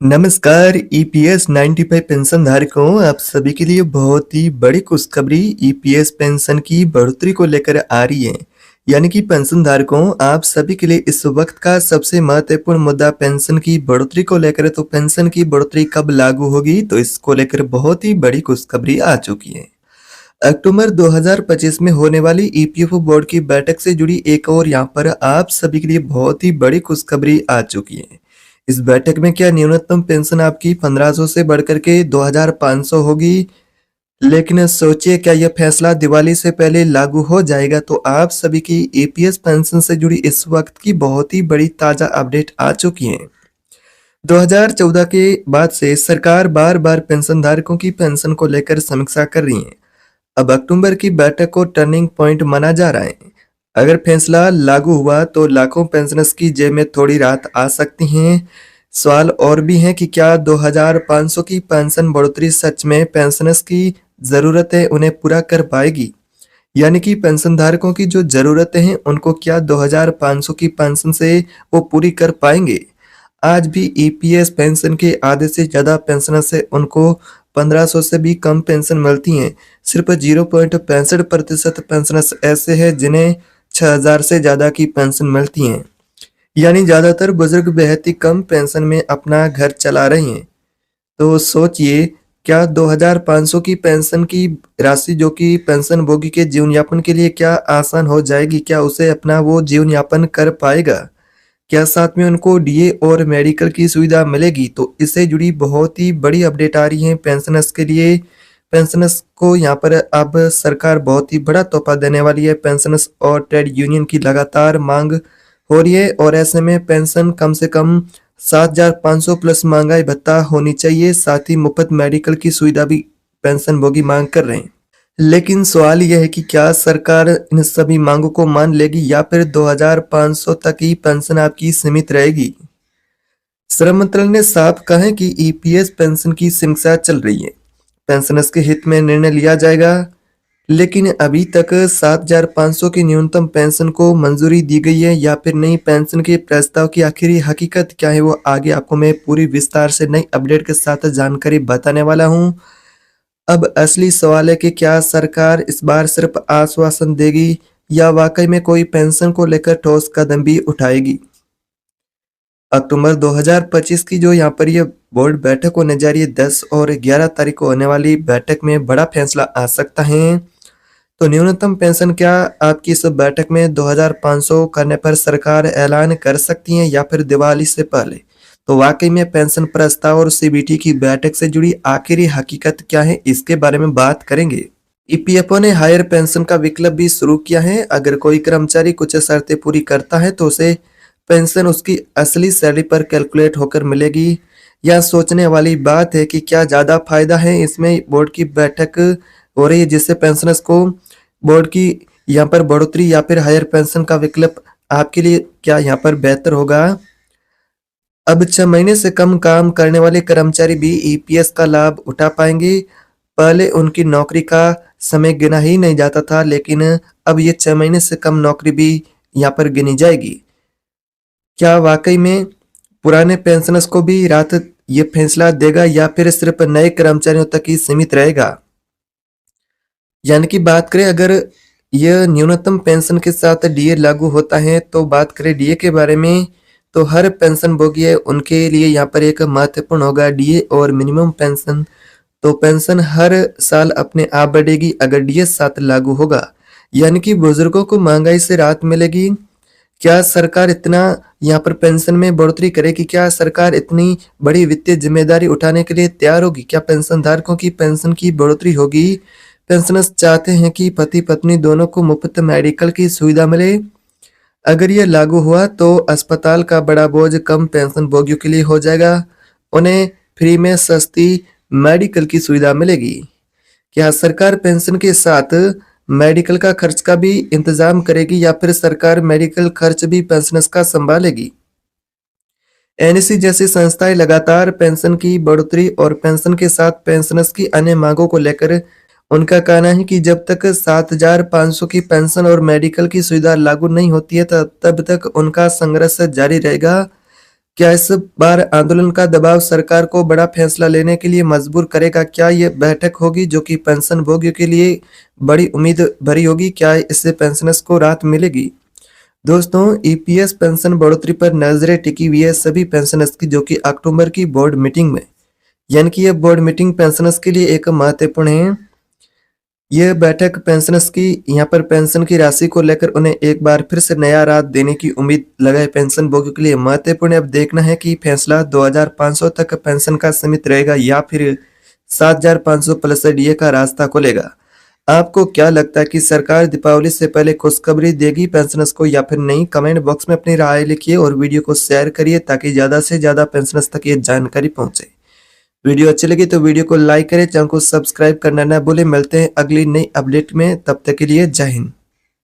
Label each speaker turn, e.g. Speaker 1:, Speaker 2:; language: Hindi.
Speaker 1: नमस्कार ईपीएस 95 पेंशन धारकों, आप सभी के लिए बहुत ही बड़ी खुशखबरी ईपीएस पेंशन की बढ़ोतरी को लेकर आ रही है। यानी कि पेंशन धारकों, आप सभी के लिए इस वक्त का सबसे महत्वपूर्ण मुद्दा पेंशन की बढ़ोतरी को लेकर। तो पेंशन की बढ़ोतरी कब लागू होगी, तो इसको लेकर बहुत ही बड़ी खुशखबरी आ चुकी है। अक्टूबर 2025 में होने वाली ईपीएफओ बोर्ड की बैठक से जुड़ी एक और यहाँ पर आप सभी के लिए बहुत ही बड़ी खुशखबरी आ चुकी है। इस बैठक में क्या न्यूनतम पेंशन आपकी 1500 से बढ़कर के 2500 होगी, लेकिन सोचिए क्या यह फैसला दिवाली से पहले लागू हो जाएगा। तो आप सभी की ईपीएस पेंशन से जुड़ी इस वक्त की बहुत ही बड़ी ताजा अपडेट आ चुकी है। 2014 के बाद से सरकार बार बार पेंशन धारकों की पेंशन को लेकर समीक्षा कर रही है। अब अक्टूबर की बैठक को टर्निंग पॉइंट माना जा रहा है। अगर फैसला लागू हुआ तो लाखों पेंशनर्स की जेब में थोड़ी राहत आ सकती है। सवाल और भी है कि क्या 2500 की पेंशन बढ़ोतरी सच में पेंशनर्स की जरूरतें उन्हें पूरा कर पाएगी, यानी कि पेंशन धारकों की जो जरूरतें हैं उनको क्या 2500 की पेंशन से वो पूरी कर पाएंगे। आज भी ईपीएस पेंशन के आधे से ज्यादा पेंशनर्स से उनको 1500 से भी कम पेंशन मिलती है। सिर्फ 0.65% पेंशनर्स ऐसे हैं जिन्हें 6000 से ज्यादा की पेंशन मिलती है। यानी ज्यादातर बुजुर्ग बेहद ही कम पेंशन में अपना घर चला रहे हैं। तो सोचिए, क्या 2500 की पेंशन की राशि जो कि पेंशन भोगी के जीवन यापन के लिए क्या आसान हो जाएगी? क्या उसे अपना वो जीवन यापन कर पाएगा? क्या साथ में उनको डीए और मेडिकल की सुविधा मिलेगी? तो इससे जुड़ी बहुत ही बड़ी अपडेट आ रही है पेंशनर्स के लिए। पेंशनर्स को यहाँ पर अब सरकार बहुत ही बड़ा तोहफा देने वाली है। पेंशनर्स और ट्रेड यूनियन की लगातार मांग हो रही है और ऐसे में पेंशन कम से कम 7500 प्लस महंगाई भत्ता होनी चाहिए। साथ ही मुफ्त मेडिकल की सुविधा भी पेंशन भोगी मांग कर रहे हैं। लेकिन सवाल यह है कि क्या सरकार इन सभी मांगों को मान लेगी या फिर 2500 तक ही पेंशन आपकी सीमित रहेगी। श्रम मंत्रालय ने साफ कहा है कि ईपीएस पेंशन की समीक्षा चल रही है, पेंशनर्स के हित में निर्णय लिया जाएगा। लेकिन अभी तक 7500 की न्यूनतम पेंशन को मंजूरी दी गई है या फिर नई पेंशन के प्रस्ताव की आखिरी हकीकत क्या है, वो आगे आपको मैं पूरी विस्तार से नई अपडेट के साथ जानकारी बताने वाला हूं। अब असली सवाल है कि क्या सरकार इस बार सिर्फ आश्वासन देगी या वाकई में कोई पेंशन को लेकर ठोस कदम भी उठाएगी। अक्टूबर 2025 की जो यहाँ पर ये बोर्ड बैठक होने जा रही है, 10 और 11 तारीख को होने वाली बैठक में बड़ा फैसला आ सकता है। तो न्यूनतम पेंशन क्या आपकी इस बैठक में 2500 करने पर सरकार ऐलान कर सकती है या फिर दिवाली से पहले? तो वाकई में पेंशन प्रस्ताव और सीबीटी की बैठक से जुड़ी आखिरी हकीकत क्या है, इसके बारे में बात करेंगे। ईपीएफओ ने हायर पेंशन का विकल्प भी शुरू किया है। अगर कोई कर्मचारी कुछ शर्तें पूरी करता है तो उसे पेंशन उसकी असली सैलरी पर कैलकुलेट होकर मिलेगी। यह सोचने वाली बात है कि क्या ज्यादा फायदा है इसमें बोर्ड की बैठक हो रही है जिससे पेंशनर्स को बोर्ड की यहाँ पर बढ़ोतरी या फिर हायर पेंशन का विकल्प आपके लिए क्या यहाँ पर बेहतर होगा। अब 6 महीने से कम काम करने वाले कर्मचारी भी ईपीएस का लाभ उठा पाएंगे। पहले उनकी नौकरी का समय गिना ही नहीं जाता था, लेकिन अब ये 6 महीने से कम नौकरी भी यहाँ पर गिनी जाएगी। क्या वाकई में पुराने पेंशनर्स को भी राहत ये फैसला देगा या फिर सिर्फ नए कर्मचारियों तक ही सीमित रहेगा? यानी कि बात करें, अगर यह न्यूनतम पेंशन के साथ डीए लागू होता है तो बात करें डीए के बारे में, तो हर पेंशन भोगी है उनके लिए यहाँ पर एक महत्वपूर्ण होगा डीए और मिनिमम पेंशन। तो पेंशन हर साल अपने आप बढ़ेगी अगर डीए साथ लागू होगा, यानी कि बुजुर्गों को महंगाई से राहत मिलेगी। क्या सरकार इतना यहाँ पर पेंशन में बढ़ोतरी करेगी? क्या सरकार इतनी बड़ी वित्तीय जिम्मेदारी उठाने के लिए तैयार होगी? क्या पेंशन धारकों की पेंशन की बढ़ोतरी होगी? पेंशनर्स चाहते हैं कि पति पत्नी दोनों को मुफ्त मेडिकल की सुविधा मिले। अगर यह लागू हुआ तो अस्पताल का बड़ा बोझ कम पेंशन भोगियों के लिए हो जाएगा। उन्हें फ्री में सस्ती मेडिकल की सुविधा मिलेगी। क्या सरकार पेंशन के साथ मेडिकल का खर्च का भी इंतजाम करेगी या फिर सरकार मेडिकल खर्च भी पेंशनर्स का संभालेगी? एनएससी जैसी संस्थाएं लगातार पेंशन की बढ़ोतरी और पेंशन के साथ पेंशनर्स की अन्य मांगों को लेकर उनका कहना है कि जब तक 7500 की पेंशन और मेडिकल की सुविधा लागू नहीं होती है तब तक उनका संघर्ष जारी रहेगा। क्या इस बार आंदोलन का दबाव सरकार को बड़ा फैसला लेने के लिए मजबूर करेगा? क्या ये बैठक होगी जो कि पेंशन भोगियों के लिए बड़ी उम्मीद भरी होगी? क्या इससे पेंशनर्स को राहत मिलेगी? दोस्तों, ईपीएस पेंशन बढ़ोतरी पर नजरें टिकी हुई है सभी पेंशनर्स की, जो कि अक्टूबर की बोर्ड मीटिंग में, यानी कि ये बोर्ड मीटिंग पेंशनर्स के लिए एक महत्वपूर्ण है। यह बैठक पेंशनर्स की यहाँ पर पेंशन की राशि को लेकर उन्हें एक बार फिर से नया राहत देने की उम्मीद लगाए पेंशन भोगियों के लिए महत्वपूर्ण है। अब देखना है कि फैसला 2500 तक पेंशन का सीमित रहेगा या फिर 7500 प्लस डीए का रास्ता खोलेगा। आपको क्या लगता है कि सरकार दीपावली से पहले खुशखबरी देगी पेंशनर्स को या फिर नहीं? कमेंट बॉक्स में अपनी राय लिखिए और वीडियो को शेयर करिए ताकि ज्यादा से ज्यादा पेंशनर्स तक ये जानकारी पहुंचे। वीडियो अच्छी लगी तो वीडियो को लाइक करें, चैनल को सब्सक्राइब करना ना भूलें। मिलते हैं अगली नई अपडेट में, तब तक के लिए जय हिंद।